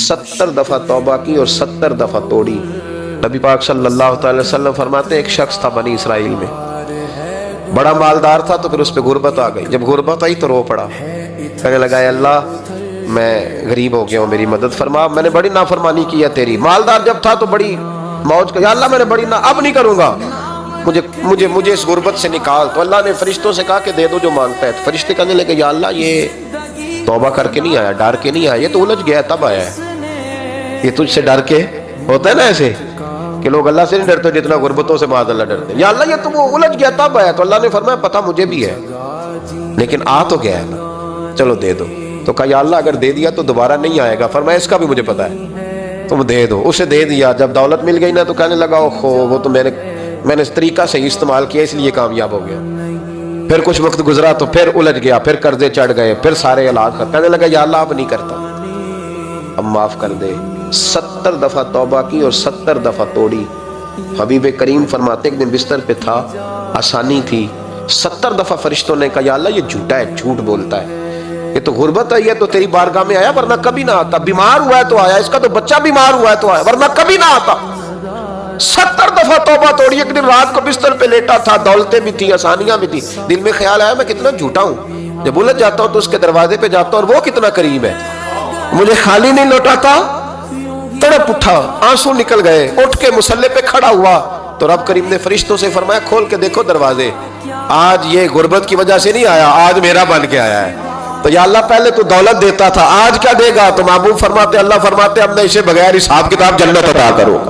70 دفعہ توبہ کی اور 70 دفعہ توڑی۔ نبی پاک صلی اللہ تعالی وسلم فرماتے ہیں ایک شخص تھا بنی اسرائیل میں، بڑا مالدار تھا، تو پھر اس پہ غربت آ گئی۔ جب غربت آئی تو رو پڑا، کہنے لگا اے اللہ میں غریب ہو گیا ہوں، میری مدد فرما، میں نے بڑی نافرمانی کی ہے تیری۔ مالدار جب تھا تو بڑی موج کا، یا اللہ میں نے بڑی اب نہیں کروں گا، مجھے اس غربت سے نکال۔ تو اللہ نے فرشتوں سے کہا کہ دے دو جو مانگتا ہے۔ تو فرشتے کہنے لگے یا اللہ یہ توبہ کر کے نہیں آیا، ڈر کے نہیں آیا، یہ تو الجھ گیا تب آیا ہے، یہ تجھ سے ڈر کے ہوتا ہے نا ایسے کہ لوگ اللہ سے نہیں ڈرتے جتنا غربتوں سے معاذ اللہ ڈرتے، یا اللہ یہ تو وہ الجھ گیا تب آیا۔ تو اللہ نے فرمایا پتہ مجھے بھی ہے، لیکن آ تو گیا ہے نا، چلو دے دو۔ تو کہا یا اللہ اگر دے دیا تو دوبارہ نہیں آئے گا۔ فرمایا اس کا بھی مجھے پتا ہے، تم دے دو۔ اسے دے دیا، جب دولت مل گئی نا تو کہنے لگا اوہو وہ تو میں نے اس طریقہ سے استعمال کیا اس لیے کامیاب ہو گیا۔ پھر کچھ وقت گزرا تو پھر الجھ گیا، پھر قرضے چڑھ گئے، پھر سارے علاج کر، کہنے لگا یا اللہ اب نہیں کرتا، اب معاف کر دے۔ 70 دفعہ توبہ کی اور 70 دفعہ توڑی۔ حبیب کریم فرماتے ایک دن بستر پہ تھا، آسانی تھی، 70 دفعہ فرشتوں نے کہا یا اللہ یہ جھوٹا ہے، جھوٹ بولتا ہے، یہ تو غربت آئی ہے تو تیری بارگاہ میں آیا ورنہ کبھی نہ آتا، بیمار ہوا ہے تو آیا، اس کا تو بچہ بیمار ہوا ہے تو آیا ورنہ کبھی نہ آتا۔ 70 دفعہ توبہ توڑی۔ ایک دن رات کو بستر پہ لیٹا تھا، دولتیں بھی تھی، آسانیاں بھی تھی، دل میں خیال آیا میں کتنا جھوٹا ہوں، جب الجھ جاتا ہوں تو اس کے دروازے پہ جاتا ہوں اور وہ کتنا قریب ہے، مجھے خالی نہیں لوٹاتا۔ تڑپ اٹھا، آنسو نکل گئے، اٹھ کے مصلی پہ کھڑا ہوا تو رب کریم نے فرشتوں سے فرمایا کھول کے دیکھو دروازے، آج یہ غربت کی وجہ سے نہیں آیا، آج میرا بن کے آیا ہے۔ تو یا اللہ پہلے تو دولت دیتا تھا، آج کیا دے گا؟ تو محبوب فرماتے، اللہ فرماتے اب میں اسے بغیر حساب کتاب جنت عطا کروں گا۔